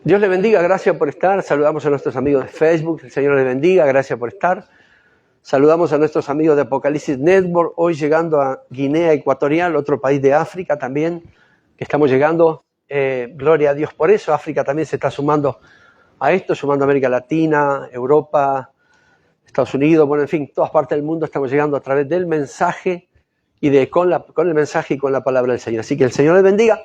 Dios le bendiga, gracias por estar. Saludamos a nuestros amigos de Facebook, el Señor le bendiga, gracias por estar. Saludamos a nuestros amigos de Apocalipsis Network, hoy llegando a Guinea Ecuatorial, otro país de África también, que estamos llegando. Gloria a Dios por eso. África también se está sumando a esto, sumando a América Latina, Europa, Estados Unidos, bueno, en fin, todas partes del mundo estamos llegando a través del mensaje y con el mensaje y con la palabra del Señor. Así que el Señor le bendiga.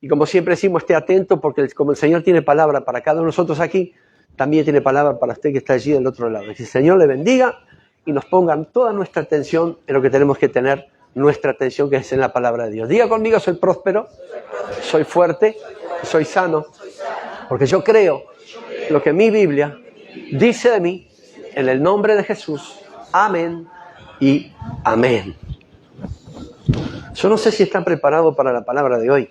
Y como siempre decimos, esté atento porque como el Señor tiene palabra para cada uno de nosotros aquí, también tiene palabra para usted que está allí del otro lado. Que el Señor le bendiga y nos pongan toda nuestra atención en lo que tenemos que tener nuestra atención, que es en la palabra de Dios. Diga conmigo, soy próspero, soy fuerte, soy sano, porque yo creo lo que mi Biblia dice de mí, en el nombre de Jesús. Amén y amén. Yo no sé si están preparados para la palabra de hoy.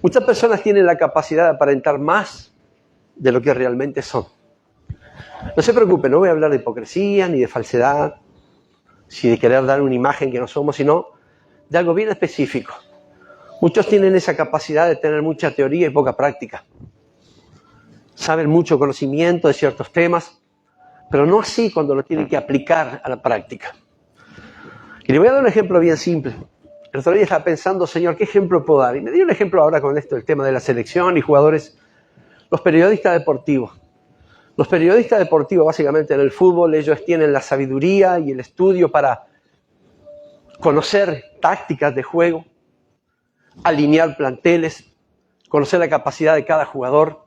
Muchas personas tienen la capacidad de aparentar más de lo que realmente son. No se preocupen, no voy a hablar de hipocresía ni de falsedad, ni de querer dar una imagen que no somos, sino de algo bien específico. Muchos tienen esa capacidad de tener mucha teoría y poca práctica. Saben mucho conocimiento de ciertos temas, pero no así cuando lo tienen que aplicar a la práctica. Y le voy a dar un ejemplo bien simple. El otro día estaba pensando, Señor, ¿qué ejemplo puedo dar? Y me dio un ejemplo ahora con esto, el tema de la selección y jugadores. Los periodistas deportivos. Los periodistas deportivos, básicamente en el fútbol, ellos tienen la sabiduría y el estudio para conocer tácticas de juego, alinear planteles, conocer la capacidad de cada jugador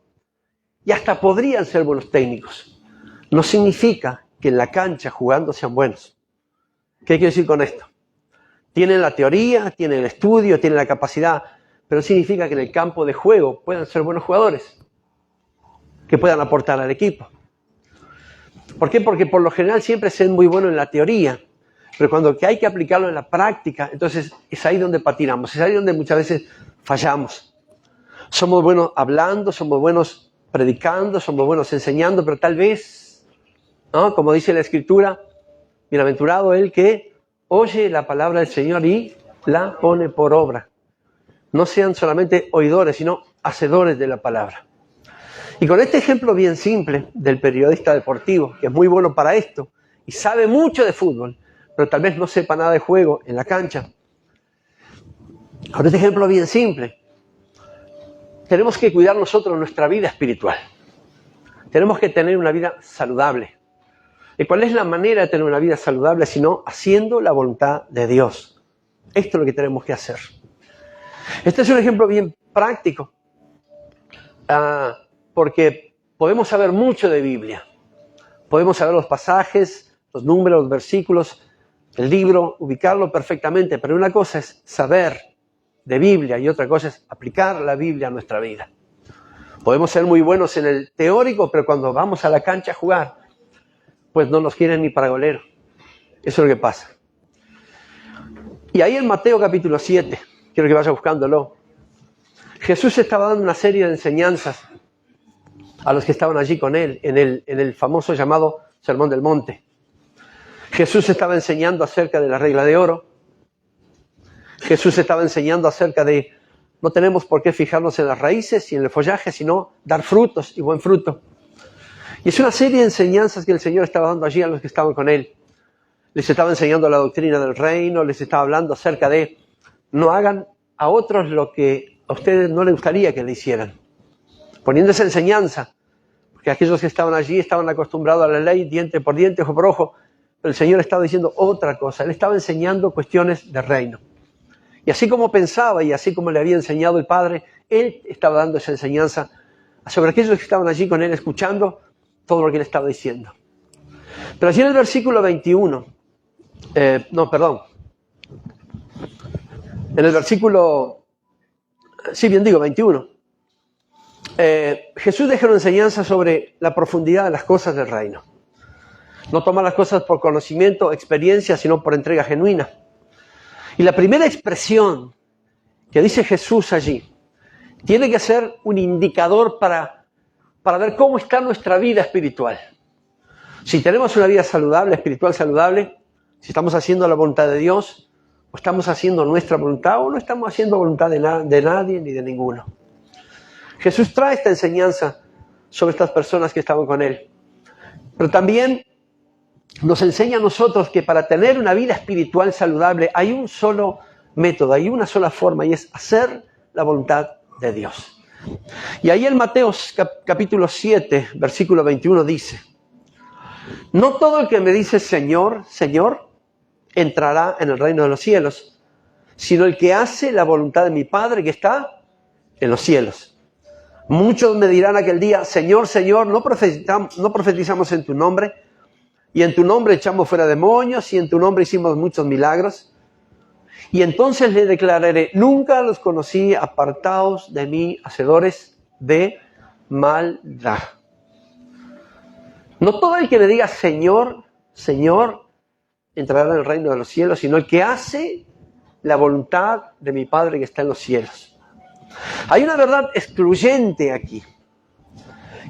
y hasta podrían ser buenos técnicos. No significa que en la cancha jugando sean buenos. ¿Qué quiero decir con esto? Tienen la teoría, tienen el estudio, tienen la capacidad, pero significa que en el campo de juego puedan ser buenos jugadores, que puedan aportar al equipo. ¿Por qué? Porque por lo general siempre se es muy bueno en la teoría, pero cuando hay que aplicarlo en la práctica, entonces es ahí donde patinamos, es ahí donde muchas veces fallamos. Somos buenos hablando, somos buenos predicando, somos buenos enseñando, pero tal vez, ¿no? Como dice la Escritura, bienaventurado el que oye la palabra del Señor y la pone por obra. No sean solamente oidores, sino hacedores de la palabra. Y con este ejemplo bien simple del periodista deportivo, que es muy bueno para esto y sabe mucho de fútbol, pero tal vez no sepa nada de juego en la cancha. Con este ejemplo bien simple, tenemos que cuidar nosotros nuestra vida espiritual. Tenemos que tener una vida saludable. ¿Y cuál es la manera de tener una vida saludable? Sino haciendo la voluntad de Dios. Esto es lo que tenemos que hacer. Este es un ejemplo bien práctico, porque podemos saber mucho de Biblia. Podemos saber los pasajes, los números, los versículos, el libro, ubicarlo perfectamente. Pero una cosa es saber de Biblia y otra cosa es aplicar la Biblia a nuestra vida. Podemos ser muy buenos en el teórico, pero cuando vamos a la cancha a jugar, pues no nos quieren ni para golero. Eso es lo que pasa. Y ahí en Mateo capítulo 7, quiero que vaya buscándolo, Jesús estaba dando una serie de enseñanzas a los que estaban allí con él, en el famoso llamado Sermón del Monte. Jesús estaba enseñando acerca de la regla de oro. Jesús estaba enseñando acerca de no tenemos por qué fijarnos en las raíces y en el follaje, sino dar frutos y buen fruto. Y es una serie de enseñanzas que el Señor estaba dando allí a los que estaban con Él. Les estaba enseñando la doctrina del reino, les estaba hablando acerca de no hagan a otros lo que a ustedes no les gustaría que le hicieran. Poniendo esa enseñanza, porque aquellos que estaban allí estaban acostumbrados a la ley, diente por diente, ojo por ojo, pero el Señor estaba diciendo otra cosa. Él estaba enseñando cuestiones de reino. Y así como pensaba y así como le había enseñado el Padre, Él estaba dando esa enseñanza sobre aquellos que estaban allí con Él escuchando todo lo que Él estaba diciendo. Pero allí en el versículo 21, en el versículo, 21, Jesús deja una enseñanza sobre la profundidad de las cosas del reino. No tomar las cosas por conocimiento, experiencia, sino por entrega genuina. Y la primera expresión que dice Jesús allí tiene que ser un indicador para ver cómo está nuestra vida espiritual. Si tenemos una vida saludable, espiritual saludable, si estamos haciendo la voluntad de Dios, ¿O estamos haciendo nuestra voluntad o no estamos haciendo voluntad de nadie ni de ninguno? Jesús trae esta enseñanza sobre estas personas que estaban con Él. Pero también nos enseña a nosotros que para tener una vida espiritual saludable hay un solo método, hay una sola forma, y es hacer la voluntad de Dios. Y ahí en Mateo capítulo 7, versículo 21 dice: no todo el que me dice Señor, Señor, entrará en el reino de los cielos, sino el que hace la voluntad de mi Padre que está en los cielos. Muchos me dirán aquel día: Señor, Señor, no profetizamos en tu nombre, y en tu nombre echamos fuera demonios, y en tu nombre hicimos muchos milagros. Y entonces le declararé: nunca los conocí, apartaos de mí, hacedores de maldad. No todo el que me diga Señor, Señor, entrará en el reino de los cielos, sino el que hace la voluntad de mi Padre que está en los cielos. Hay una verdad excluyente aquí,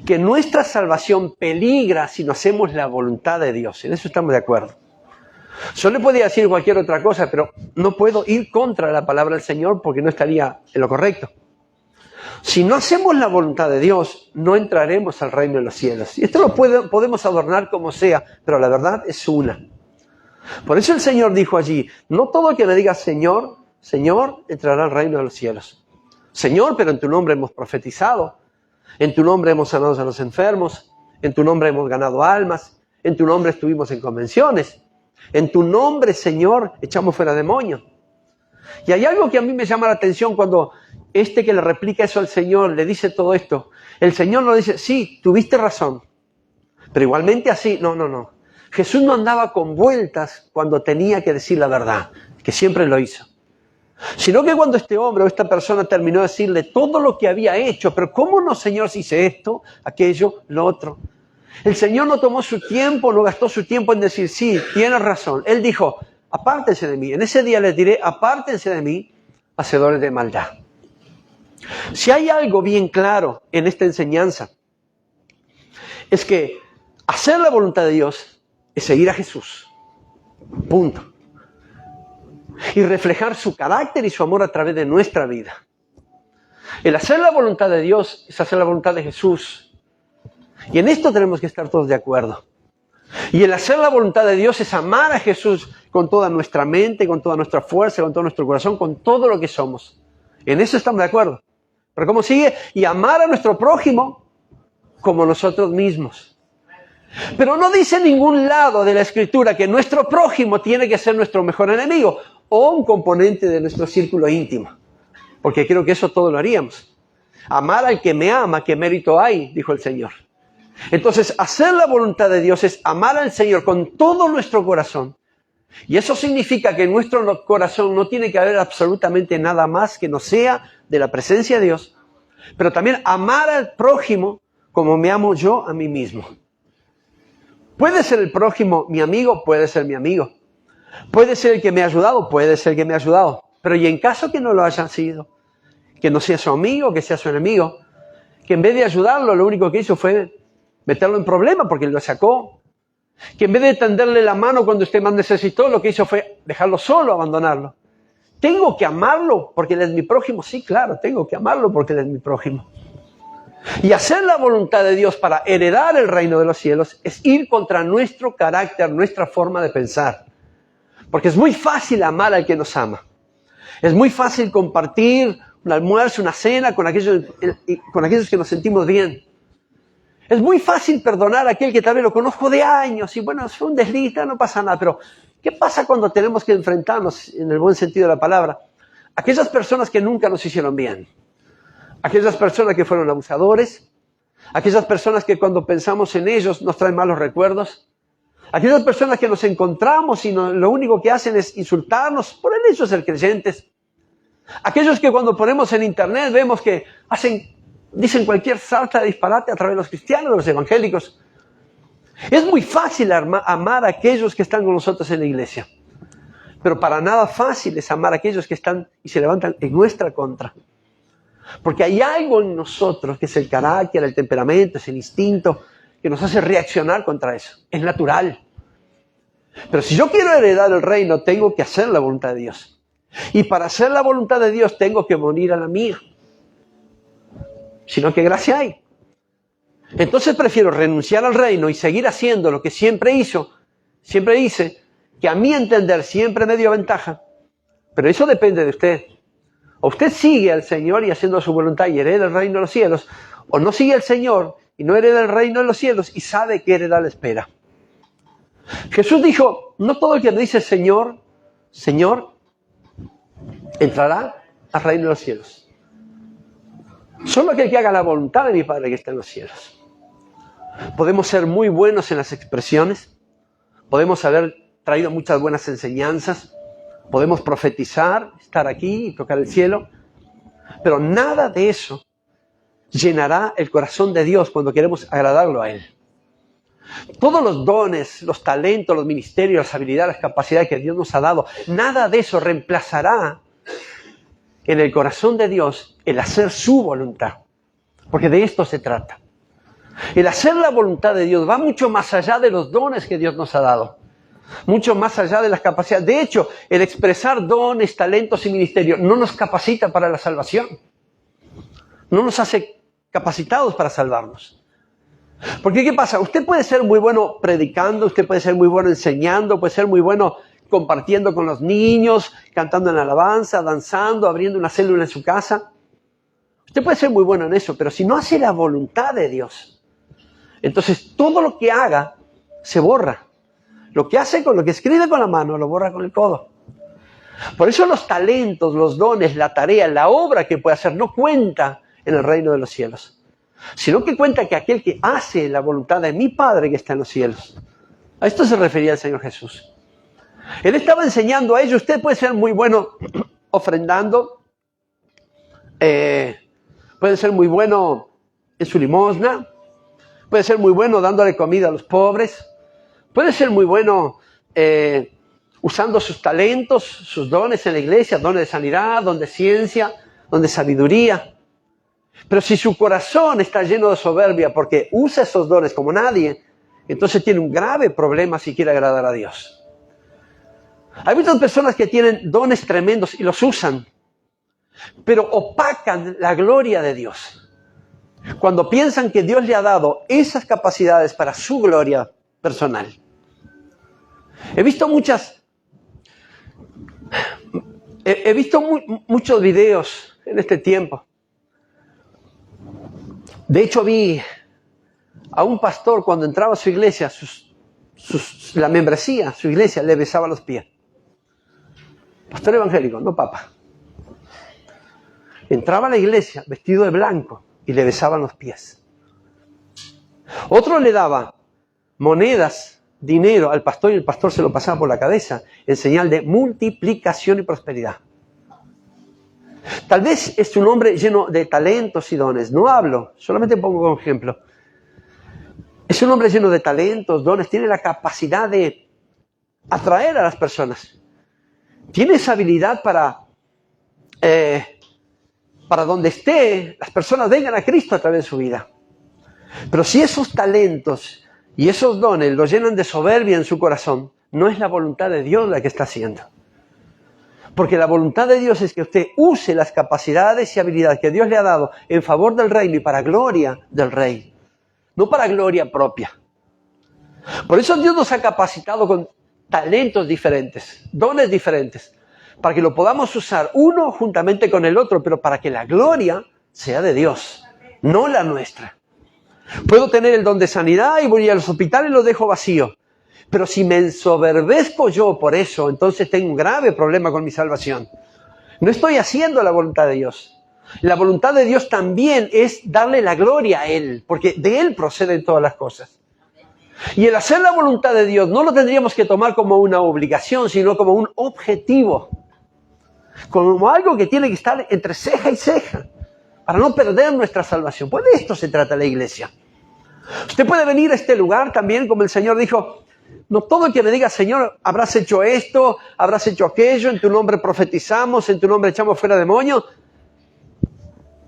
que nuestra salvación peligra si no hacemos la voluntad de Dios. En eso estamos de acuerdo. Yo le podía decir cualquier otra cosa, pero no puedo ir contra la palabra del Señor porque no estaría en lo correcto. Si no hacemos la voluntad de Dios, no entraremos al reino de los cielos. Y esto lo podemos adornar como sea, pero la verdad es una. Por eso el Señor dijo allí: no todo el que me diga Señor, Señor, entrará al reino de los cielos. Señor, pero en tu nombre hemos profetizado, en tu nombre hemos sanado a los enfermos, en tu nombre hemos ganado almas, en tu nombre estuvimos en convenciones, en tu nombre, Señor, echamos fuera demonios. Y hay algo que a mí me llama la atención cuando que le replica eso al Señor, le dice todo esto. El Señor no dice: sí, tuviste razón, pero igualmente así. No. Jesús no andaba con vueltas cuando tenía que decir la verdad, que siempre lo hizo. Sino que cuando este hombre o esta persona terminó de decirle todo lo que había hecho: pero ¿cómo no, Señor, si hice esto, aquello, lo otro? El Señor no tomó su tiempo, no gastó su tiempo en decir: sí, tienes razón. Él dijo: apártense de mí. En ese día les diré: apártense de mí, hacedores de maldad. Si hay algo bien claro en esta enseñanza, es que hacer la voluntad de Dios es seguir a Jesús. Punto. Y reflejar su carácter y su amor a través de nuestra vida. El hacer la voluntad de Dios es hacer la voluntad de Jesús. Y en esto tenemos que estar todos de acuerdo. Y el hacer la voluntad de Dios es amar a Jesús con toda nuestra mente, con toda nuestra fuerza, con todo nuestro corazón, con todo lo que somos. En eso estamos de acuerdo. Pero ¿cómo sigue? Y amar a nuestro prójimo como nosotros mismos. Pero no dice en ningún lado de la Escritura que nuestro prójimo tiene que ser nuestro mejor enemigo o un componente de nuestro círculo íntimo. Porque creo que eso todo lo haríamos. Amar al que me ama, ¿qué mérito hay?, dijo el Señor. Entonces, hacer la voluntad de Dios es amar al Señor con todo nuestro corazón. Y eso significa que en nuestro corazón no tiene que haber absolutamente nada más que no sea de la presencia de Dios. Pero también amar al prójimo como me amo yo a mí mismo. Puede ser el prójimo mi amigo, puede ser mi amigo. Puede ser el que me ha ayudado, puede ser el que me ha ayudado. Pero y en caso que no lo haya sido, que no sea su amigo, que sea su enemigo, que en vez de ayudarlo, lo único que hizo fue meterlo en problema porque lo sacó. Que en vez de tenderle la mano cuando usted más necesitó, lo que hizo fue dejarlo solo, abandonarlo. ¿Tengo que amarlo porque él es mi prójimo? Sí, claro, tengo que amarlo porque él es mi prójimo. Y hacer la voluntad de Dios para heredar el reino de los cielos es ir contra nuestro carácter, nuestra forma de pensar. Porque es muy fácil amar al que nos ama. Es muy fácil compartir un almuerzo, una cena con aquellos que nos sentimos bien. Es muy fácil perdonar a aquel que tal vez lo conozco de años y bueno, fue un desliz, no pasa nada. Pero, ¿qué pasa cuando tenemos que enfrentarnos, en el buen sentido de la palabra, a aquellas personas que nunca nos hicieron bien? Aquellas personas que fueron abusadores, aquellas personas que cuando pensamos en ellos nos traen malos recuerdos, aquellas personas que nos encontramos y lo único que hacen es insultarnos, por el hecho de ser creyentes, aquellos que cuando ponemos en internet vemos que dicen cualquier sarta de disparate a través de los cristianos, de los evangélicos. Es muy fácil amar a aquellos que están con nosotros en la iglesia, pero para nada fácil es amar a aquellos que están y se levantan en nuestra contra. Porque hay algo en nosotros que es el carácter, el temperamento, es el instinto que nos hace reaccionar contra eso. Es natural. Pero si yo quiero heredar el reino, tengo que hacer la voluntad de Dios. Y para hacer la voluntad de Dios, tengo que morir a la mía. Sino que gracia hay. Entonces prefiero renunciar al reino y seguir haciendo lo que siempre hice, que a mi entender siempre me dio ventaja. Pero eso depende de usted. O usted sigue al Señor y haciendo su voluntad y hereda el reino de los cielos, o no sigue al Señor y no hereda el reino de los cielos y sabe que hereda la espera. Jesús dijo, no todo el que me dice Señor, Señor, entrará al reino de los cielos. Solo aquel que haga la voluntad de mi Padre que está en los cielos. Podemos ser muy buenos en las expresiones, podemos haber traído muchas buenas enseñanzas, podemos profetizar, estar aquí y tocar el cielo, pero nada de eso llenará el corazón de Dios cuando queremos agradarlo a Él. Todos los dones, los talentos, los ministerios, las habilidades, las capacidades que Dios nos ha dado, nada de eso reemplazará en el corazón de Dios el hacer su voluntad, porque de esto se trata. El hacer la voluntad de Dios va mucho más allá de los dones que Dios nos ha dado. Mucho más allá de las capacidades. De hecho, el expresar dones, talentos y ministerios no nos capacita para la salvación. No nos hace capacitados para salvarnos. Porque ¿qué pasa? Usted puede ser muy bueno predicando, usted puede ser muy bueno enseñando, puede ser muy bueno compartiendo con los niños, cantando en alabanza, danzando, abriendo una célula en su casa. Usted puede ser muy bueno en eso, pero si no hace la voluntad de Dios, entonces todo lo que haga se borra. Lo que hace con lo que escribe con la mano, lo borra con el codo. Por eso los talentos, los dones, la tarea, la obra que puede hacer no cuenta en el reino de los cielos. Sino que cuenta que aquel que hace la voluntad de mi Padre que está en los cielos. A esto se refería el Señor Jesús. Él estaba enseñando a ellos, usted puede ser muy bueno ofrendando, puede ser muy bueno en su limosna, puede ser muy bueno dándole comida a los pobres, puede ser muy bueno usando sus talentos, sus dones en la iglesia, dones de sanidad, dones de ciencia, dones de sabiduría. Pero si su corazón está lleno de soberbia porque usa esos dones como nadie, entonces tiene un grave problema si quiere agradar a Dios. Hay muchas personas que tienen dones tremendos y los usan, pero opacan la gloria de Dios. Cuando piensan que Dios le ha dado esas capacidades para su gloria personal. He visto muchos videos en este tiempo. De hecho, vi a un pastor cuando entraba a su iglesia, la membresía, su iglesia, le besaba los pies. Pastor evangélico, no papa. Entraba a la iglesia vestido de blanco y le besaban los pies. Otro le daba monedas, dinero al pastor y el pastor se lo pasaba por la cabeza en señal de multiplicación y prosperidad. Tal vez es un hombre lleno de talentos y dones. No hablo, solamente pongo como ejemplo. Es un hombre lleno de talentos, dones, tiene la capacidad de atraer a las personas. Tiene esa habilidad para donde esté, las personas vengan a Cristo a través de su vida. Pero si esos talentos y esos dones los llenan de soberbia en su corazón, no es la voluntad de Dios la que está haciendo. Porque la voluntad de Dios es que usted use las capacidades y habilidades que Dios le ha dado en favor del reino y para gloria del rey. No para gloria propia. Por eso Dios nos ha capacitado con talentos diferentes, dones diferentes, para que lo podamos usar uno juntamente con el otro, pero para que la gloria sea de Dios, no la nuestra. Puedo tener el don de sanidad y voy a los hospitales y los dejo vacíos. Pero si me ensoberbezco yo por eso, entonces tengo un grave problema con mi salvación. No estoy haciendo la voluntad de Dios. La voluntad de Dios también es darle la gloria a Él, porque de Él proceden todas las cosas. Y el hacer la voluntad de Dios no lo tendríamos que tomar como una obligación, sino como un objetivo. Como algo que tiene que estar entre ceja y ceja, para no perder nuestra salvación. Pues de esto se trata la iglesia. Usted puede venir a este lugar también, como el Señor dijo, no todo el que me diga, Señor, habrás hecho esto, habrás hecho aquello, en tu nombre profetizamos, en tu nombre echamos fuera demonios.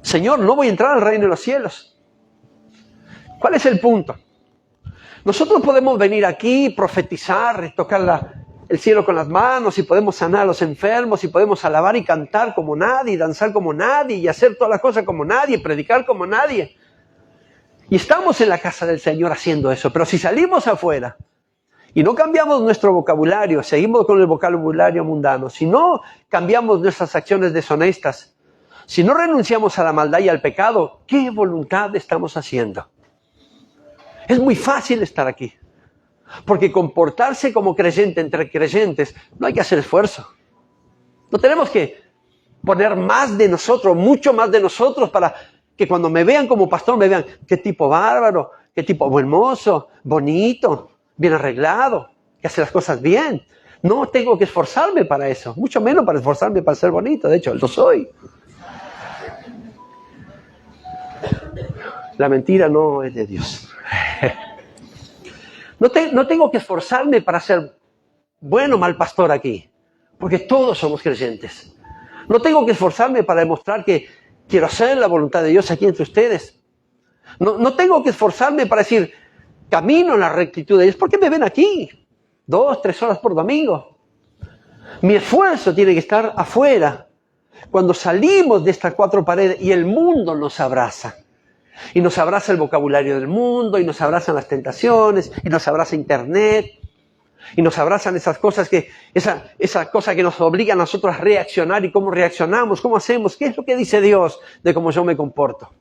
Señor, no voy a entrar al reino de los cielos. ¿Cuál es el punto? Nosotros podemos venir aquí, profetizar, tocar el cielo con las manos, y podemos sanar a los enfermos, y podemos alabar y cantar como nadie, y danzar como nadie, y hacer todas las cosas como nadie, predicar como nadie. Y estamos en la casa del Señor haciendo eso. Pero si salimos afuera y no cambiamos nuestro vocabulario, seguimos con el vocabulario mundano, si no cambiamos nuestras acciones deshonestas, si no renunciamos a la maldad y al pecado, ¿qué voluntad estamos haciendo? Es muy fácil estar aquí. Porque comportarse como creyente entre creyentes, no hay que hacer esfuerzo. No tenemos que poner más de nosotros, mucho más de nosotros, para que cuando me vean como pastor, me vean qué tipo bárbaro, qué tipo buen mozo, bonito, bien arreglado, que hace las cosas bien. No tengo que esforzarme para eso, mucho menos para esforzarme para ser bonito. De hecho, lo soy. La mentira no es de Dios. No tengo que esforzarme para ser bueno o mal pastor aquí, porque todos somos creyentes. No tengo que esforzarme para demostrar que quiero hacer la voluntad de Dios aquí entre ustedes. No tengo que esforzarme para decir, camino en la rectitud de Dios. ¿Por qué me ven aquí? 2, 3 horas por domingo. Mi esfuerzo tiene que estar afuera, cuando salimos de estas 4 paredes y el mundo nos abraza. Y nos abraza el vocabulario del mundo, y nos abrazan las tentaciones, y nos abraza Internet, y nos abrazan esas cosas esa cosa que nos obliga a nosotros a reaccionar, y cómo reaccionamos, cómo hacemos, qué es lo que dice Dios de cómo yo me comporto.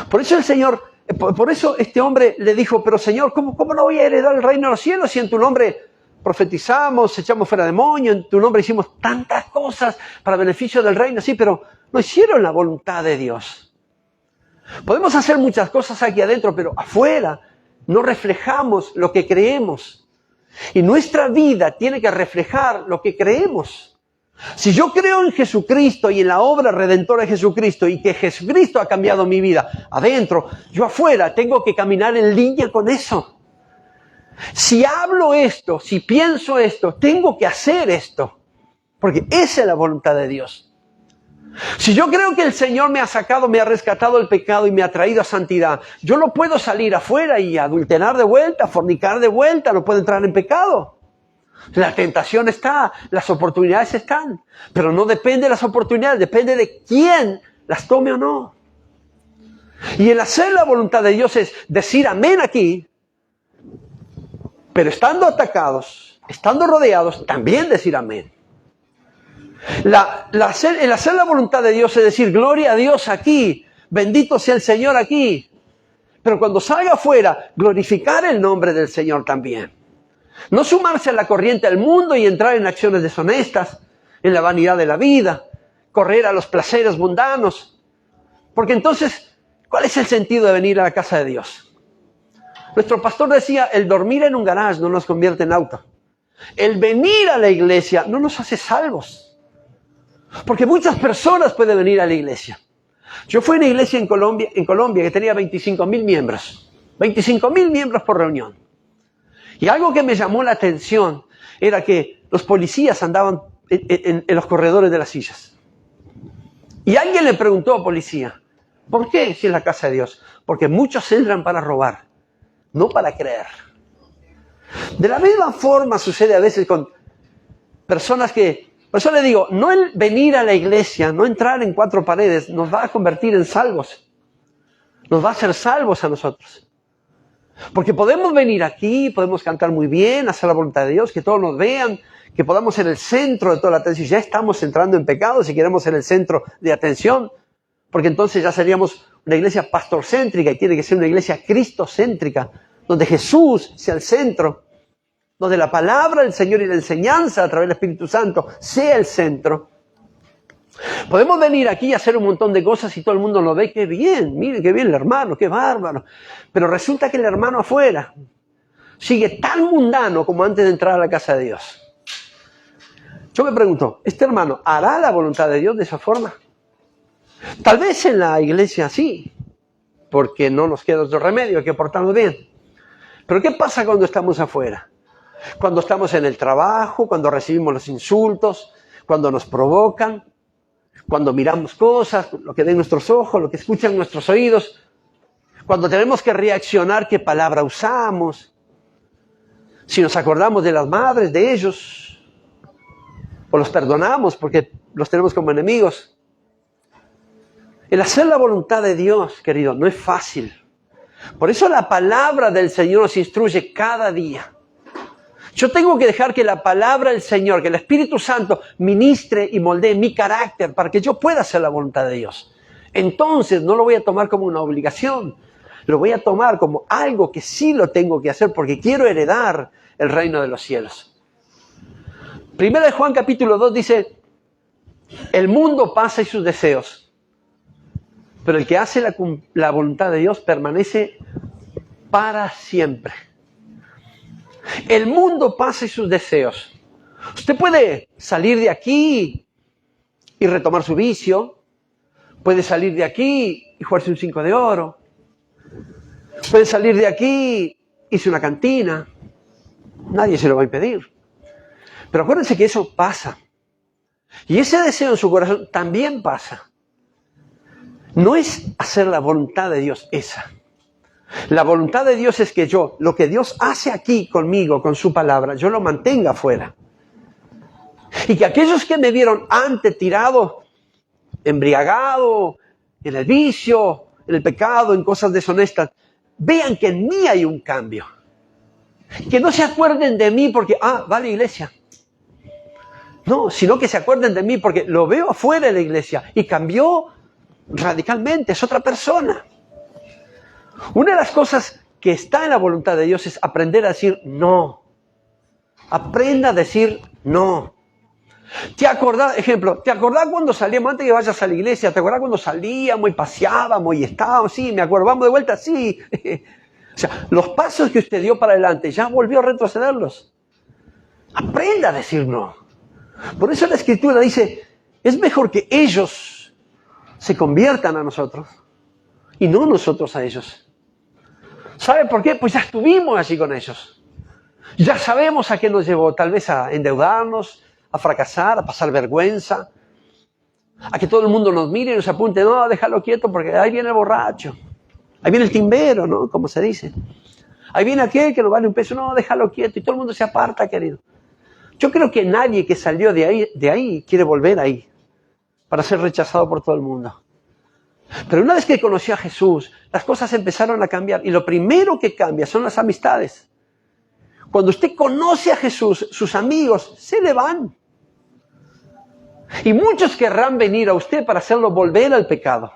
Por eso el Señor, por eso este hombre le dijo, pero Señor, ¿cómo no voy a heredar el reino de los cielos si en tu nombre profetizamos, echamos fuera demonios, en tu nombre hicimos tantas cosas para beneficio del reino? Sí, pero no hicieron la voluntad de Dios. Podemos hacer muchas cosas aquí adentro, pero afuera no reflejamos lo que creemos. Y nuestra vida tiene que reflejar lo que creemos. Si yo creo en Jesucristo y en la obra redentora de Jesucristo, y que Jesucristo ha cambiado mi vida adentro, yo afuera tengo que caminar en línea con eso. Si hablo esto, si pienso esto, tengo que hacer esto, porque esa es la voluntad de Dios. Si yo creo que el Señor me ha sacado, me ha rescatado del pecado y me ha traído a santidad, yo no puedo salir afuera y adulterar de vuelta, fornicar de vuelta, no puedo entrar en pecado. La tentación está, las oportunidades están, pero no depende de las oportunidades, depende de quién las tome o no. Y el hacer la voluntad de Dios es decir amén aquí, pero estando atacados, estando rodeados, también decir amén. El hacer la voluntad de Dios es decir, gloria a Dios aquí, bendito sea el Señor aquí. Pero cuando salga afuera, glorificar el nombre del Señor también. No sumarse a la corriente del mundo y entrar en acciones deshonestas, en la vanidad de la vida, correr a los placeres mundanos. Porque entonces, ¿cuál es el sentido de venir a la casa de Dios? Nuestro pastor decía, el dormir en un garage no nos convierte en auto. El venir a la iglesia no nos hace salvos. Porque muchas personas pueden venir a la iglesia. Yo fui a una iglesia en Colombia que tenía 25,000 miembros. 25,000 miembros por reunión. Y algo que me llamó la atención era que los policías andaban en los corredores de las sillas. Y alguien le preguntó a policía, ¿por qué si es la casa de Dios? Porque muchos entran para robar, no para creer. De la misma forma sucede a veces con personas que... Por eso le digo, no el venir a la iglesia, no entrar en 4 paredes, nos va a convertir en salvos. Nos va a hacer salvos a nosotros. Porque podemos venir aquí, podemos cantar muy bien, hacer la voluntad de Dios, que todos nos vean, que podamos ser el centro de toda la atención. Ya estamos entrando en pecado si queremos ser el centro de atención, porque entonces ya seríamos una iglesia pastorcéntrica y tiene que ser una iglesia cristocéntrica, donde Jesús sea el centro. Donde la palabra del Señor y la enseñanza a través del Espíritu Santo sea el centro. Podemos venir aquí y hacer un montón de cosas y todo el mundo lo ve, qué bien, mire qué bien el hermano, qué bárbaro. Pero resulta que el hermano afuera sigue tan mundano como antes de entrar a la casa de Dios. Yo me pregunto, ¿este hermano hará la voluntad de Dios de esa forma? Tal vez en la iglesia sí, porque no nos queda otro remedio que portarnos bien. Pero ¿qué pasa cuando estamos afuera? Cuando estamos en el trabajo, cuando recibimos los insultos, cuando nos provocan, cuando miramos cosas, lo que ven nuestros ojos, lo que escuchan nuestros oídos. Cuando tenemos que reaccionar, ¿qué palabra usamos? Si nos acordamos de las madres de ellos, o los perdonamos porque los tenemos como enemigos. El hacer la voluntad de Dios, querido, no es fácil. Por eso la palabra del Señor nos instruye cada día. Yo tengo que dejar que la palabra del Señor, que el Espíritu Santo ministre y moldee mi carácter para que yo pueda hacer la voluntad de Dios. Entonces no lo voy a tomar como una obligación, lo voy a tomar como algo que sí lo tengo que hacer porque quiero heredar el reino de los cielos. Primera de Juan capítulo 2 dice, el mundo pasa y sus deseos, pero el que hace la voluntad de Dios permanece para siempre. El mundo pasa y sus deseos. Usted puede salir de aquí y retomar su vicio. Puede salir de aquí y jugarse un 5 de oro. Puede salir de aquí y irse a una cantina. Nadie se lo va a impedir. Pero acuérdense que eso pasa. Y ese deseo en su corazón también pasa. No es hacer la voluntad de Dios esa. La voluntad de Dios es que yo, lo que Dios hace aquí conmigo, con su palabra, yo lo mantenga afuera. Y que aquellos que me vieron antes tirado, embriagado, en el vicio, en el pecado, en cosas deshonestas, vean que en mí hay un cambio. Que no se acuerden de mí porque, va a la iglesia. No, sino que se acuerden de mí porque lo veo afuera de la iglesia y cambió radicalmente, es otra persona. Una de las cosas que está en la voluntad de Dios es aprender a decir no. Aprenda a decir no. ¿Te acordás cuando salíamos, antes que vayas a la iglesia, te acordás cuando salíamos y paseábamos y estábamos? Sí, me acuerdo, vamos de vuelta, sí. O sea, los pasos que usted dio para adelante, ya volvió a retrocederlos. Aprenda a decir no. Por eso la Escritura dice, es mejor que ellos se conviertan a nosotros y no nosotros a ellos. ¿Sabe por qué? Pues ya estuvimos allí con ellos. Ya sabemos a qué nos llevó, tal vez a endeudarnos, a fracasar, a pasar vergüenza, a que todo el mundo nos mire y nos apunte, no, déjalo quieto porque ahí viene el borracho, ahí viene el timbero, ¿no? Como se dice. Ahí viene aquel que no vale un peso, no, déjalo quieto y todo el mundo se aparta, querido. Yo creo que nadie que salió de ahí quiere volver ahí para ser rechazado por todo el mundo. Pero una vez que conoció a Jesús, las cosas empezaron a cambiar. Y lo primero que cambia son las amistades. Cuando usted conoce a Jesús, sus amigos se le van. Y muchos querrán venir a usted para hacerlo volver al pecado.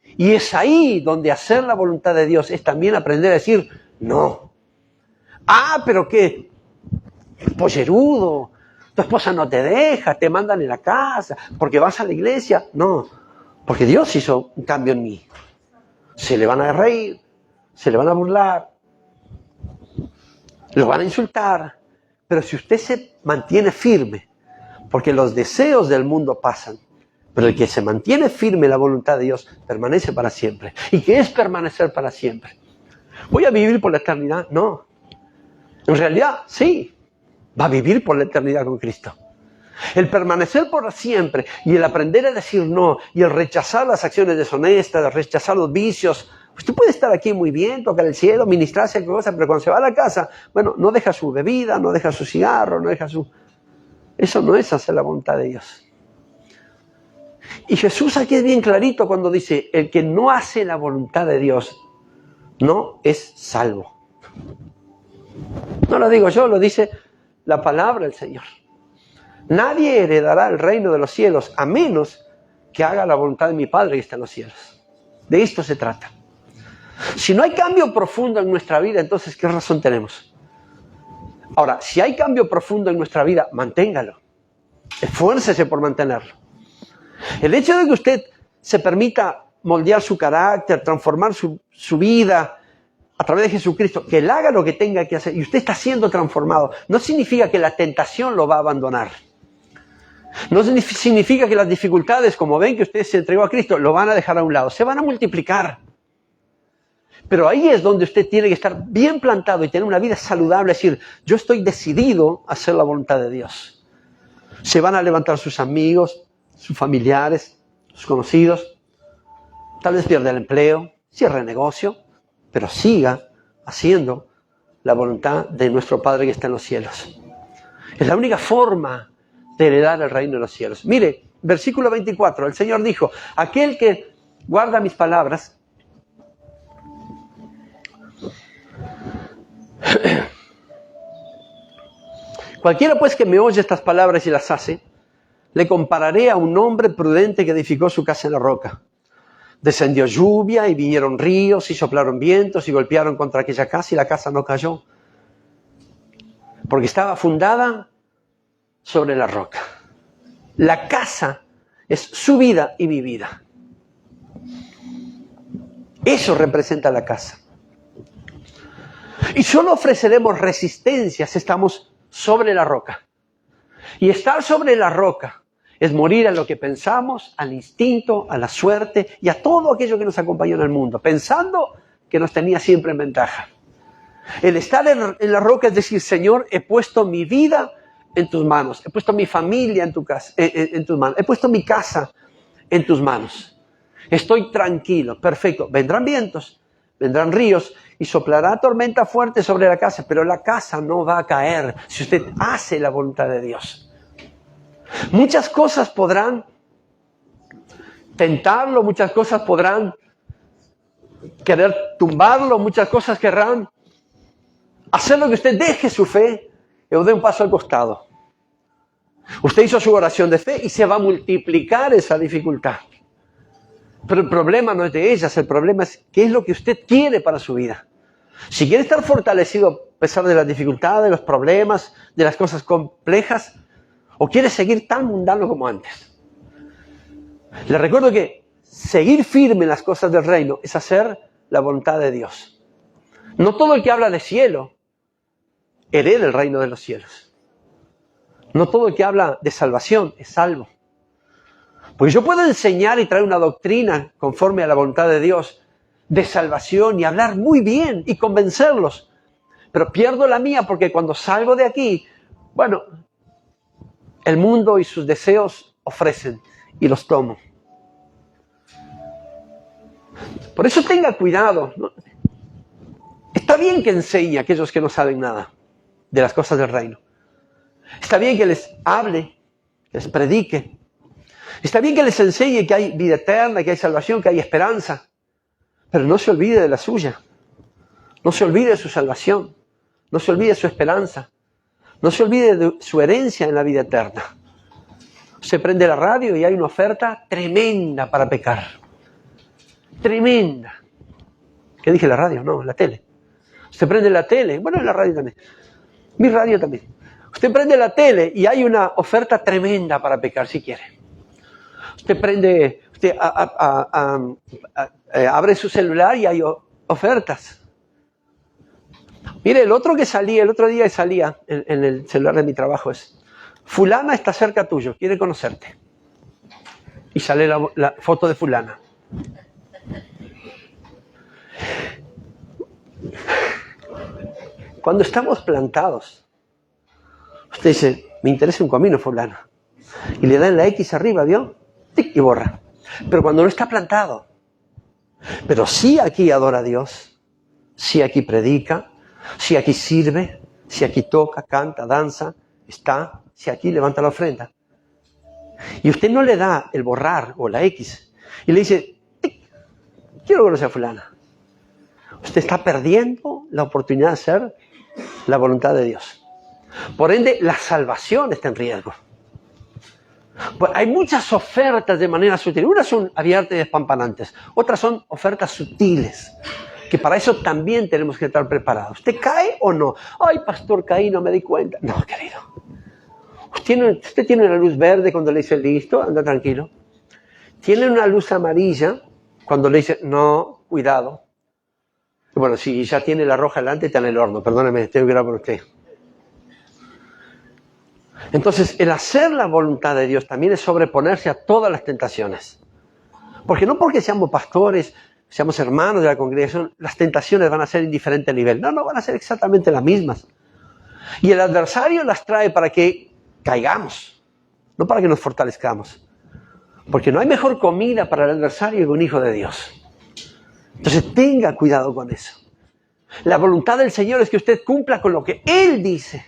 Y es ahí donde hacer la voluntad de Dios es también aprender a decir no. Pero qué pollerudo, tu esposa no te deja, te mandan en la casa, porque vas a la iglesia. No. Porque Dios hizo un cambio en mí. Se le van a reír, se le van a burlar, lo van a insultar. Pero si usted se mantiene firme, porque los deseos del mundo pasan, pero el que se mantiene firme en la voluntad de Dios permanece para siempre. ¿Y qué es permanecer para siempre? ¿Voy a vivir por la eternidad? No. En realidad, sí, va a vivir por la eternidad con Cristo. El permanecer por siempre y el aprender a decir no y el rechazar las acciones deshonestas, el rechazar los vicios. Usted puede estar aquí muy bien, tocar el cielo, ministrarse, cosas, pero cuando se va a la casa, no deja su bebida, no deja su cigarro, no deja su... Eso no es hacer la voluntad de Dios. Y Jesús aquí es bien clarito cuando dice, el que no hace la voluntad de Dios no es salvo. No lo digo yo, lo dice la palabra del Señor. Nadie heredará el reino de los cielos a menos que haga la voluntad de mi Padre que está en los cielos. De esto se trata. Si no hay cambio profundo en nuestra vida, entonces ¿qué razón tenemos? Ahora, si hay cambio profundo en nuestra vida, manténgalo. Esfuércese por mantenerlo. El hecho de que usted se permita moldear su carácter, transformar su vida a través de Jesucristo, que Él haga lo que tenga que hacer y usted está siendo transformado, no significa que la tentación lo va a abandonar. No significa que las dificultades, como ven que usted se entregó a Cristo, lo van a dejar a un lado. Se van a multiplicar. Pero ahí es donde usted tiene que estar bien plantado y tener una vida saludable. Es decir, yo estoy decidido a hacer la voluntad de Dios. Se van a levantar sus amigos, sus familiares, sus conocidos. Tal vez pierda el empleo, cierre el negocio. pero siga haciendo la voluntad de nuestro Padre que está en los cielos. Es la única forma de heredar el reino de los cielos. Mire, versículo 24, el Señor dijo, aquel que guarda mis palabras, cualquiera pues que me oye estas palabras y las hace, le compararé a un hombre prudente que edificó su casa en la roca. Descendió lluvia y vinieron ríos y soplaron vientos y golpearon contra aquella casa y la casa no cayó, porque estaba fundada sobre la roca. La casa es su vida y mi vida. Eso representa la casa. Y solo ofreceremos resistencia si estamos sobre la roca. Y estar sobre la roca es morir a lo que pensamos, al instinto, a la suerte y a todo aquello que nos acompañó en el mundo, pensando que nos tenía siempre en ventaja. El estar en la roca es decir, Señor, he puesto mi vida en tus manos, he puesto mi familia en tus manos, he puesto mi casa en tus manos. Estoy tranquilo, perfecto. Vendrán vientos, vendrán ríos y soplará tormenta fuerte sobre la casa, pero la casa no va a caer si usted hace la voluntad de Dios. Muchas cosas podrán tentarlo, muchas cosas podrán querer tumbarlo, muchas cosas querrán hacer lo que usted deje su fe o dé un paso al costado. Usted hizo su oración de fe y se va a multiplicar esa dificultad. Pero el problema no es de ellas, el problema es qué es lo que usted quiere para su vida. Si quiere estar fortalecido a pesar de las dificultades, de los problemas, de las cosas complejas, o quiere seguir tan mundano como antes. Le recuerdo que seguir firme en las cosas del reino es hacer la voluntad de Dios. No todo el que habla de cielo hereda el reino de los cielos. No todo el que habla de salvación es salvo. Porque yo puedo enseñar y traer una doctrina conforme a la voluntad de Dios de salvación y hablar muy bien y convencerlos. Pero pierdo la mía porque cuando salgo de aquí, bueno, el mundo y sus deseos ofrecen y los tomo. Por eso tenga cuidado. Está bien que enseñe a aquellos que no saben nada de las cosas del reino. Está bien que les hable, que les predique. Está bien que les enseñe que hay vida eterna, que hay salvación, que hay esperanza. Pero no se olvide de la suya. No se olvide de su salvación. No se olvide de su esperanza. No se olvide de su herencia en la vida eterna. Se prende la radio y hay una oferta tremenda para pecar. Tremenda. ¿Qué dije? La radio, no, la tele. Se prende la tele, bueno, la radio también. Mi radio también. Usted prende la tele y hay una oferta tremenda para pecar si quiere. Usted prende, usted abre su celular y hay ofertas. Mire, el otro día que salía en el celular de mi trabajo es, fulana está cerca tuyo, quiere conocerte. Y sale la foto de fulana. Cuando estamos plantados, usted dice, me interesa un comino fulana. Y le dan la X arriba, ¿vio? ¡Tic! Y borra. Pero cuando no está plantado, pero sí aquí adora a Dios, sí aquí predica, si aquí sirve, si aquí toca, canta, danza, está, si aquí levanta la ofrenda. Y usted no le da el borrar o la X y le dice, quiero conocer a fulana. Usted está perdiendo la oportunidad de hacer la voluntad de Dios. Por ende, la salvación está en riesgo. Pues hay muchas ofertas de manera sutil. Unas son abiertas y despampanantes. Otras son ofertas sutiles. Que para eso también tenemos que estar preparados. ¿Usted cae o no? Ay, pastor, caí, no me di cuenta. No, querido. Usted tiene una luz verde cuando le dice listo, anda tranquilo. Tiene una luz amarilla cuando le dice no, cuidado. Bueno, si ya tiene la roja delante, está en el horno. Perdóneme, tengo que orar por usted. Entonces, el hacer la voluntad de Dios también es sobreponerse a todas las tentaciones. Porque no porque seamos pastores, seamos hermanos de la congregación, las tentaciones van a ser en diferente nivel. No, van a ser exactamente las mismas. Y el adversario las trae para que caigamos, no para que nos fortalezcamos. Porque no hay mejor comida para el adversario que un hijo de Dios. Entonces tenga cuidado con eso. La voluntad del Señor es que usted cumpla con lo que Él dice.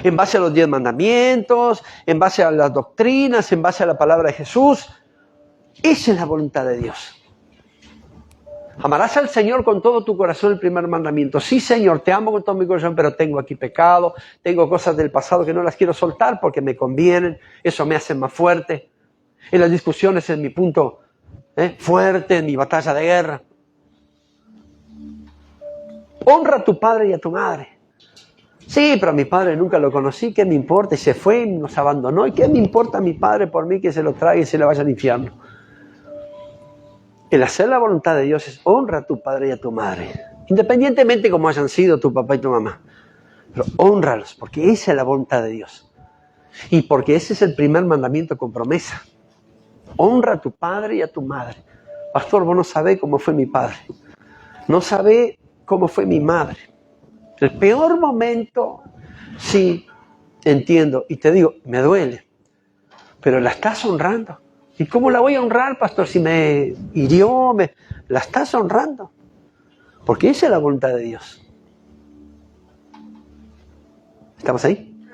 En base a los 10 mandamientos, en base a las doctrinas, en base a la palabra de Jesús. Esa es la voluntad de Dios. Amarás al Señor con todo tu corazón, el primer mandamiento. Sí, Señor, te amo con todo mi corazón, pero tengo aquí pecado, tengo cosas del pasado que no las quiero soltar porque me convienen, eso me hace más fuerte. En las discusiones es mi punto fuerte, en mi batalla de guerra. Honra a tu padre y a tu madre. Sí, pero a mi padre nunca lo conocí, ¿qué me importa? Y se fue y nos abandonó. ¿Y qué me importa a mi padre por mí que se lo traiga y se le vaya al infierno? El hacer la voluntad de Dios es honra a tu padre y a tu madre. Independientemente como hayan sido tu papá y tu mamá. Pero honralos, porque esa es la voluntad de Dios. Y porque ese es el primer mandamiento con promesa. Honra a tu padre y a tu madre. Pastor, vos no sabés cómo fue mi padre. No sabés cómo fue mi madre. El peor momento, sí, entiendo. Y te digo, me duele. Pero la estás honrando. ¿Y cómo la voy a honrar, pastor? Si me hirió, la estás honrando. Porque esa es la voluntad de Dios. ¿Estamos ahí?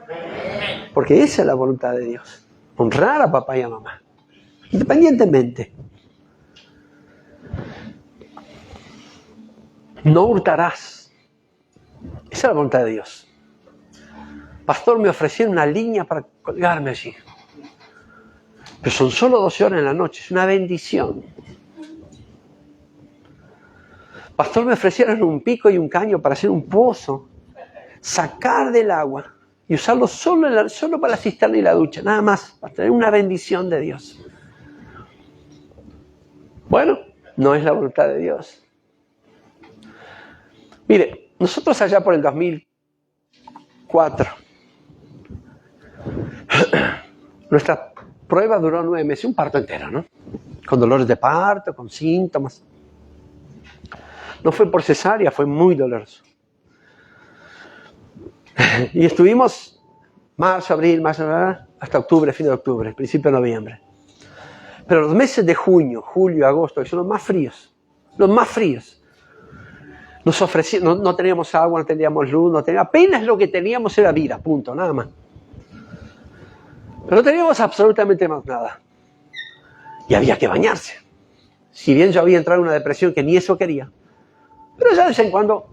Porque esa es la voluntad de Dios. Honrar a papá y a mamá. Independientemente. No hurtarás. Esa es la voluntad de Dios. Pastor, me ofrecieron una línea para colgarme allí. Pero son solo 12 horas en la noche. Es una bendición. Pastor, me ofrecieron un pico y un caño para hacer un pozo. Sacar del agua. Y usarlo solo para la cisterna y la ducha. Nada más. Para tener una bendición de Dios. Bueno, no es la voluntad de Dios. Mire, nosotros allá por el 2004, nuestra prueba duró 9 meses, un parto entero, ¿no? Con dolores de parto, con síntomas. No fue por cesárea, fue muy doloroso. Y estuvimos marzo, abril, hasta octubre, fin de octubre, principio de noviembre. Pero los meses de junio, julio, agosto, que son los más fríos, nos ofrecían, no teníamos agua, no teníamos luz, apenas lo que teníamos era vida, punto, nada más. Pero no teníamos absolutamente más nada. Y había que bañarse. Si bien yo había entrado en una depresión que ni eso quería. Pero ya de vez en cuando.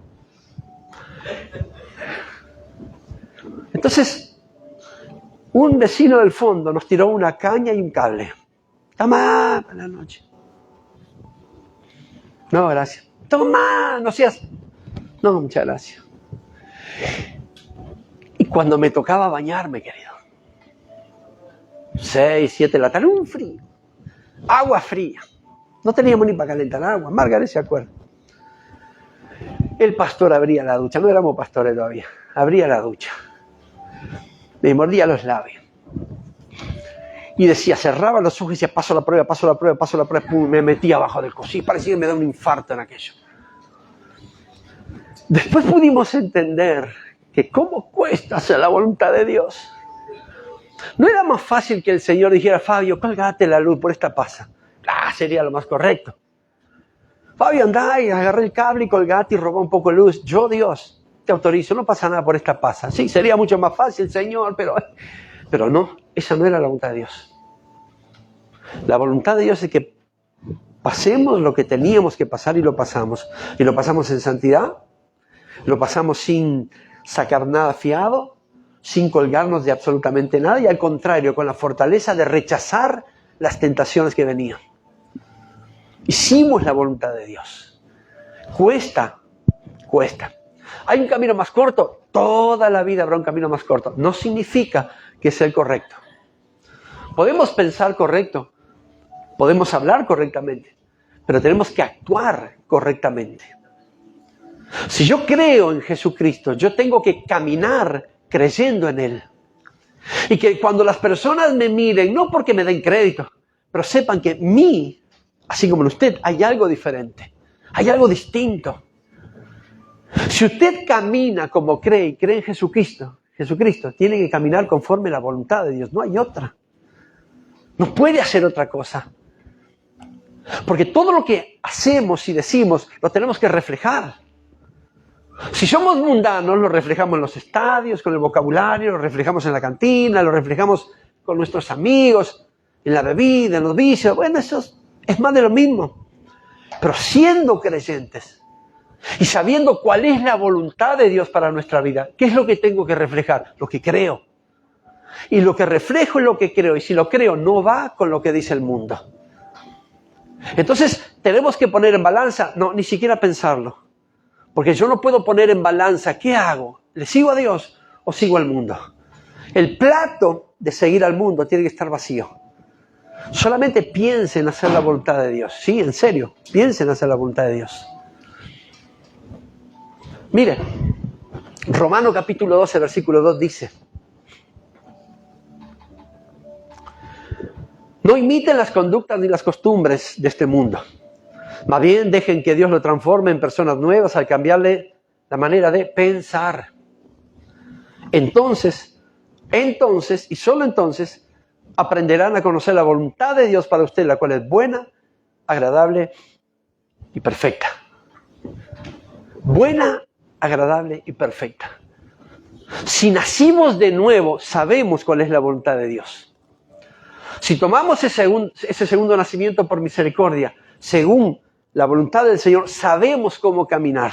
Entonces, un vecino del fondo nos tiró una caña y un cable. Toma, para la noche. No, gracias. Toma, no seas. No, muchas gracias. Y cuando me tocaba bañarme, querido. 6, 7 de la tarde, un frío. Agua fría. No teníamos ni para calentar agua. Margaret se acuerda. El pastor abría la ducha. No éramos pastores todavía. Abría la ducha. Me mordía los labios. Y decía, cerraba los ojos y decía, paso la prueba. Pum, me metía abajo del cojín. Parecía que me daba un infarto en aquello. Después pudimos entender que cómo cuesta hacer la voluntad de Dios. ¿No era más fácil que el Señor dijera, Fabio, colgate la luz, por esta pasa? Sería lo más correcto. Fabio, andá y agarré el cable y colgate y robó un poco de luz. Yo, Dios, te autorizo, no pasa nada por esta pasa. Sí, sería mucho más fácil, Señor, pero no, esa no era la voluntad de Dios. La voluntad de Dios es que pasemos lo que teníamos que pasar y lo pasamos. Y lo pasamos en santidad, lo pasamos sin sacar nada fiado, sin colgarnos de absolutamente nada y al contrario, con la fortaleza de rechazar las tentaciones que venían. Hicimos la voluntad de Dios. Cuesta. ¿Hay un camino más corto? Toda la vida habrá un camino más corto. No significa que sea el correcto. Podemos pensar correcto, podemos hablar correctamente, pero tenemos que actuar correctamente. Si yo creo en Jesucristo, yo tengo que caminar creyendo en Él. Y que cuando las personas me miren, no porque me den crédito, pero sepan que en mí, así como en usted, hay algo diferente, hay algo distinto. Si usted camina como cree y cree en Jesucristo tiene que caminar conforme a la voluntad de Dios, no hay otra. No puede hacer otra cosa. Porque todo lo que hacemos y decimos lo tenemos que reflejar. Si somos mundanos, lo reflejamos en los estadios, con el vocabulario, lo reflejamos en la cantina, lo reflejamos con nuestros amigos, en la bebida, en los vicios. Bueno, eso es más de lo mismo. Pero siendo creyentes y sabiendo cuál es la voluntad de Dios para nuestra vida, ¿qué es lo que tengo que reflejar? Lo que creo. Y lo que reflejo es lo que creo. Y si lo creo, no va con lo que dice el mundo. Entonces, tenemos que poner en balanza, no, ni siquiera pensarlo. Porque yo no puedo poner en balanza, ¿qué hago? ¿Le sigo a Dios o sigo al mundo? El plato de seguir al mundo tiene que estar vacío. Solamente piensen en hacer la voluntad de Dios. Sí, en serio, piensen en hacer la voluntad de Dios. Mire, Romanos capítulo 12, versículo 2 dice: no imiten las conductas ni las costumbres de este mundo. Más bien dejen que Dios lo transforme en personas nuevas al cambiarle la manera de pensar. Entonces, y solo entonces, aprenderán a conocer la voluntad de Dios para usted, la cual es buena, agradable y perfecta. Buena, agradable y perfecta. Si nacimos de nuevo, sabemos cuál es la voluntad de Dios. Si tomamos ese segundo nacimiento por misericordia, según la voluntad del Señor, sabemos cómo caminar.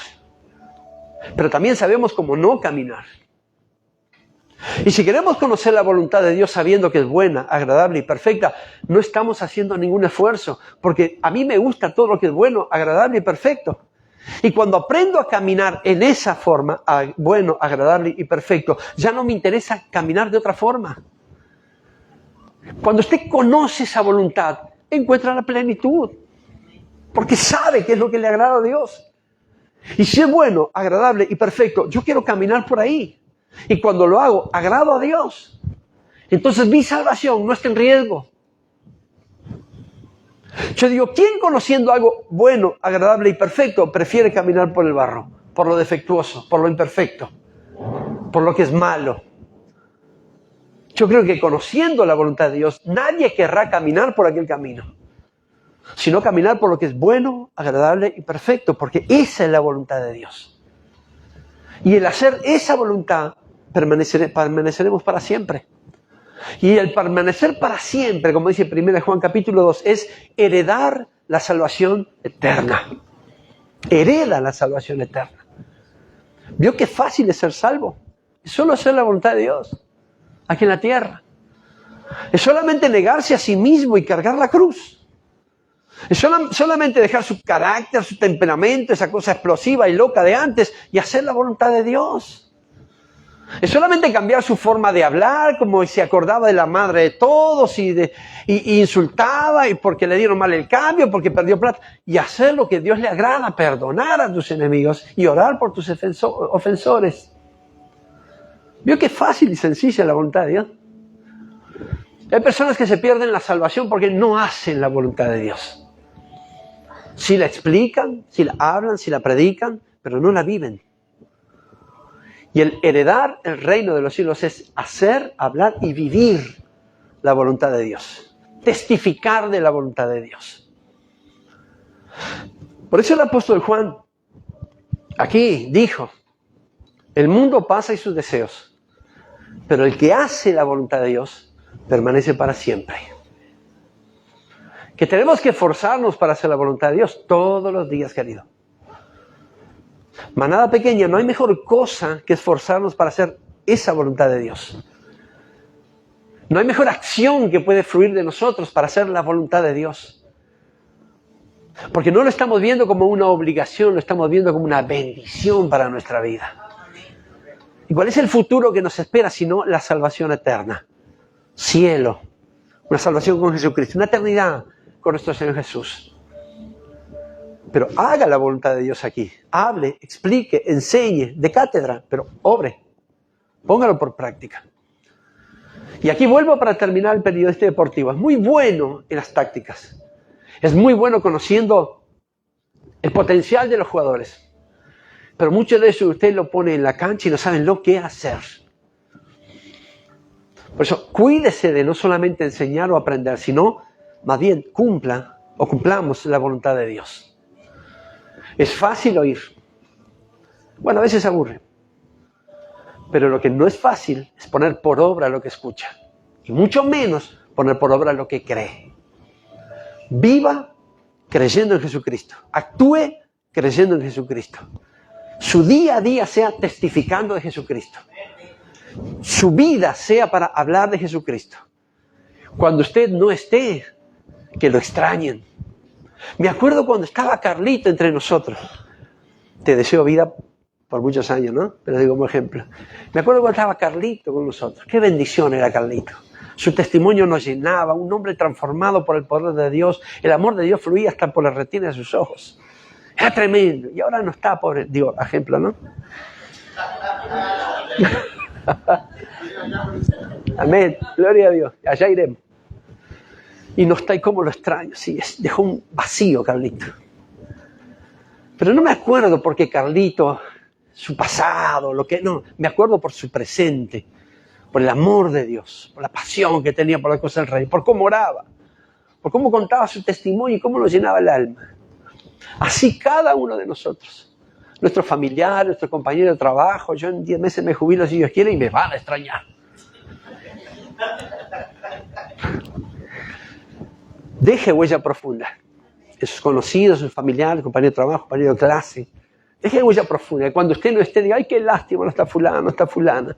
Pero también sabemos cómo no caminar. Y si queremos conocer la voluntad de Dios sabiendo que es buena, agradable y perfecta, no estamos haciendo ningún esfuerzo, porque a mí me gusta todo lo que es bueno, agradable y perfecto. Y cuando aprendo a caminar en esa forma, bueno, agradable y perfecto, ya no me interesa caminar de otra forma. Cuando usted conoce esa voluntad, encuentra la plenitud, porque sabe qué es lo que le agrada a Dios. Y si es bueno, agradable y perfecto, yo quiero caminar por ahí. Y cuando lo hago, agrado a Dios. Entonces mi salvación no está en riesgo. Yo digo, ¿quién conociendo algo bueno, agradable y perfecto prefiere caminar por el barro? Por lo defectuoso, por lo imperfecto, por lo que es malo. Yo creo que conociendo la voluntad de Dios, nadie querrá caminar por aquel camino, sino caminar por lo que es bueno, agradable y perfecto, porque esa es la voluntad de Dios. Y el hacer esa voluntad, permaneceremos para siempre. Y el permanecer para siempre, como dice 1 Juan capítulo 2, es heredar la salvación eterna. Hereda la salvación eterna. ¿Vio qué fácil es ser salvo? Es solo hacer la voluntad de Dios, aquí en la tierra. Es solamente negarse a sí mismo y cargar la cruz. Es solamente dejar su carácter, su temperamento, esa cosa explosiva y loca de antes, y hacer la voluntad de Dios. Es solamente cambiar su forma de hablar, como se acordaba de la madre de todos y insultaba y porque le dieron mal el cambio, porque perdió plata, y hacer lo que Dios le agrada, perdonar a tus enemigos y orar por tus ofensores. ¿Vio qué fácil y sencilla es la voluntad de Dios? Hay personas que se pierden la salvación porque no hacen la voluntad de Dios. Sí la explican, sí la hablan, sí la predican, pero no la viven. Y el heredar el reino de los cielos es hacer, hablar y vivir la voluntad de Dios. Testificar de la voluntad de Dios. Por eso el apóstol Juan aquí dijo, el mundo pasa y sus deseos, pero el que hace la voluntad de Dios permanece para siempre. Que tenemos que esforzarnos para hacer la voluntad de Dios todos los días, querido. Manada pequeña, no hay mejor cosa que esforzarnos para hacer esa voluntad de Dios. No hay mejor acción que puede fluir de nosotros para hacer la voluntad de Dios. Porque no lo estamos viendo como una obligación, lo estamos viendo como una bendición para nuestra vida. ¿Y cuál es el futuro que nos espera sino la salvación eterna? Cielo, una salvación con Jesucristo, una eternidad con nuestro Señor Jesús. Pero haga la voluntad de Dios aquí. Hable, explique, enseñe, de cátedra, pero obre. Póngalo por práctica. Y aquí vuelvo para terminar el periodista deportivo. Es muy bueno en las tácticas. Es muy bueno conociendo el potencial de los jugadores. Pero mucho de eso usted lo pone en la cancha y no saben lo que hacer. Por eso, cuídese de no solamente enseñar o aprender, sino más bien cumplamos la voluntad de Dios. Es fácil oír, Bueno, a veces aburre. Pero lo que no es fácil es poner por obra lo que escucha. Y mucho menos poner por obra lo que cree. Viva creyendo en Jesucristo. Actúe creyendo en Jesucristo. Su día a día sea testificando de Jesucristo. Su vida sea para hablar de Jesucristo. Cuando usted no esté, que lo extrañen. Me acuerdo cuando estaba Carlito entre nosotros. Te deseo vida por muchos años, ¿no? Pero digo como ejemplo. Me acuerdo cuando estaba Carlito con nosotros. Qué bendición era Carlito. Su testimonio nos llenaba, un hombre transformado por el poder de Dios. El amor de Dios fluía hasta por la retina de sus ojos. Era tremendo. Y ahora no está, pobre. Digo, ejemplo, ¿no? Amén. Gloria a Dios. Allá iremos. Y no está, y cómo lo extraño. Sí, dejó un vacío, Carlito. Pero no me acuerdo porque Carlito, su pasado, no. Me acuerdo por su presente. Por el amor de Dios, por la pasión que tenía por las cosas del Rey, por cómo oraba, por cómo contaba su testimonio y cómo lo llenaba el alma. Así cada uno de nosotros, nuestros familiares, nuestros compañeros de trabajo. Yo en 10 meses me jubilo si Dios quiere y me van a extrañar. Deje huella profunda en sus conocidos, sus familiares, compañeros de trabajo, compañeros de clase. Deje huella profunda. Y cuando usted no esté, diga, ay, qué lástima, no está fulano, no está fulana.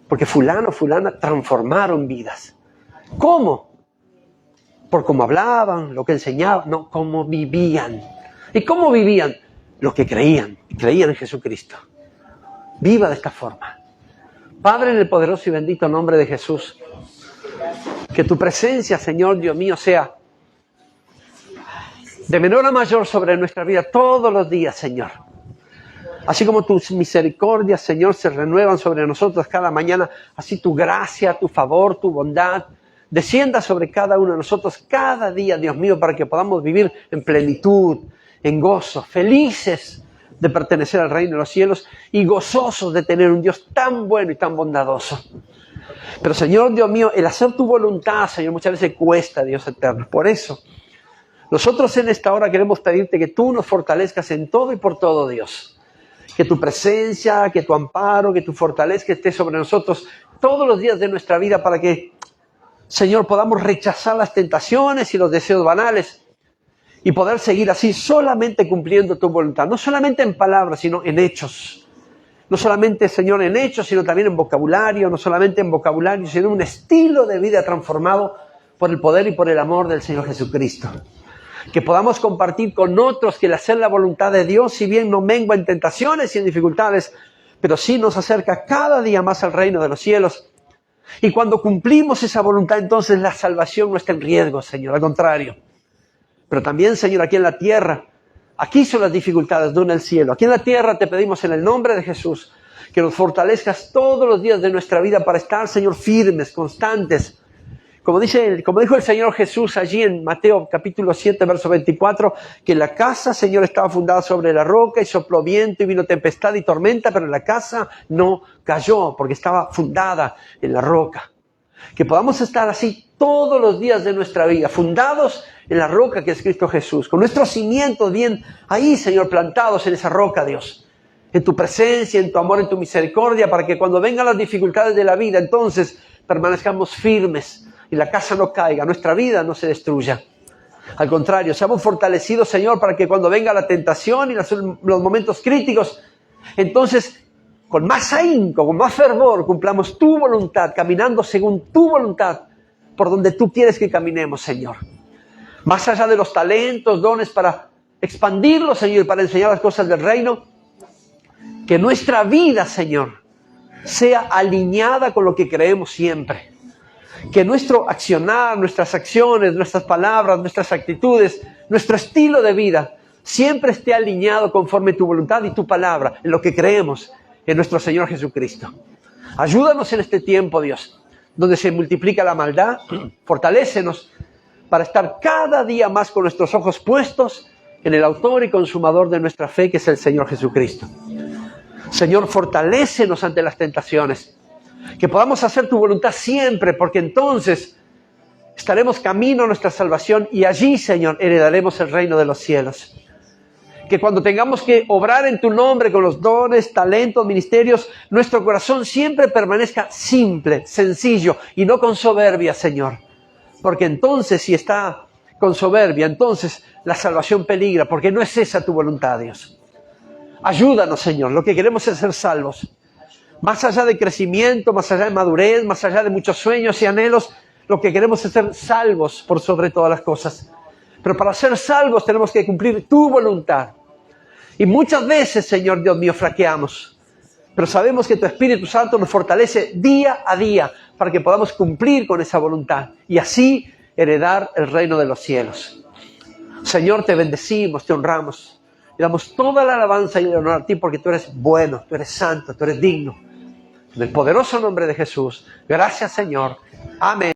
Porque fulano, fulana transformaron vidas. ¿Cómo? Por cómo hablaban, lo que enseñaban, no, cómo vivían. ¿Y cómo vivían? Lo que creían en Jesucristo. Viva de esta forma. Padre, en el poderoso y bendito nombre de Jesús, que tu presencia, Señor Dios mío, sea de menor a mayor sobre nuestra vida todos los días, Señor. Así como tus misericordias, Señor, se renuevan sobre nosotros cada mañana, así tu gracia, tu favor, tu bondad, descienda sobre cada uno de nosotros cada día, Dios mío, para que podamos vivir en plenitud, en gozo, felices de pertenecer al reino de los cielos y gozosos de tener un Dios tan bueno y tan bondadoso. Pero, Señor, Dios mío, el hacer tu voluntad, Señor, muchas veces cuesta, Dios eterno. Por eso, nosotros en esta hora queremos pedirte que tú nos fortalezcas en todo y por todo, Dios. Que tu presencia, que tu amparo, que tu fortaleza esté sobre nosotros todos los días de nuestra vida para que, Señor, podamos rechazar las tentaciones y los deseos banales y poder seguir así solamente cumpliendo tu voluntad. No solamente en palabras, sino en hechos. No solamente, Señor, en hechos, sino también en vocabulario. No solamente en vocabulario, sino en un estilo de vida transformado por el poder y por el amor del Señor Jesucristo. Que podamos compartir con otros que el hacer la voluntad de Dios, si bien no mengua en tentaciones y en dificultades, pero sí nos acerca cada día más al reino de los cielos. Y cuando cumplimos esa voluntad, entonces la salvación no está en riesgo, Señor, al contrario. Pero también, Señor, aquí en la tierra, aquí son las dificultades, no en el cielo. Aquí en la tierra te pedimos en el nombre de Jesús que nos fortalezcas todos los días de nuestra vida para estar, Señor, firmes, constantes. Como dijo el Señor Jesús allí en Mateo capítulo 7, verso 24, que la casa, Señor, estaba fundada sobre la roca y sopló viento y vino tempestad y tormenta, pero la casa no cayó porque estaba fundada en la roca. Que podamos estar así todos los días de nuestra vida, fundados en la roca que es Cristo Jesús, con nuestros cimientos bien ahí, Señor, plantados en esa roca, Dios. En tu presencia, en tu amor, en tu misericordia, para que cuando vengan las dificultades de la vida, entonces permanezcamos firmes y la casa no caiga, nuestra vida no se destruya. Al contrario, seamos fortalecidos, Señor, para que cuando venga la tentación y los momentos críticos, entonces, con más ahínco, con más fervor, cumplamos tu voluntad, caminando según tu voluntad, por donde tú quieres que caminemos, Señor. Más allá de los talentos, dones para expandirlos, Señor, para enseñar las cosas del reino, que nuestra vida, Señor, sea alineada con lo que creemos siempre. Que nuestro accionar, nuestras acciones, nuestras palabras, nuestras actitudes, nuestro estilo de vida siempre esté alineado conforme tu voluntad y tu palabra, en lo que creemos en nuestro Señor Jesucristo. Ayúdanos en este tiempo, Dios, donde se multiplica la maldad. Fortalécenos para estar cada día más con nuestros ojos puestos en el autor y consumador de nuestra fe, que es el Señor Jesucristo. Señor, fortalécenos ante las tentaciones. Que podamos hacer tu voluntad siempre, porque entonces estaremos camino a nuestra salvación y allí, Señor, heredaremos el reino de los cielos. que cuando tengamos que obrar en tu nombre con los dones, talentos, ministerios, nuestro corazón siempre permanezca simple, sencillo y no con soberbia, Señor. Porque entonces, si está con soberbia, entonces la salvación peligra, porque no es esa tu voluntad, Dios. Ayúdanos, Señor. Lo que queremos es ser salvos. Más allá de crecimiento, más allá de madurez, más allá de muchos sueños y anhelos, lo que queremos es ser salvos por sobre todas las cosas. Pero para ser salvos tenemos que cumplir tu voluntad. Y muchas veces, Señor Dios mío, flaqueamos. Pero sabemos que tu Espíritu Santo nos fortalece día a día para que podamos cumplir con esa voluntad y así heredar el reino de los cielos. Señor, te bendecimos, te honramos. Y damos toda la alabanza y el honor a ti porque tú eres bueno, tú eres santo, tú eres digno. En el poderoso nombre de Jesús. Gracias, Señor. Amén.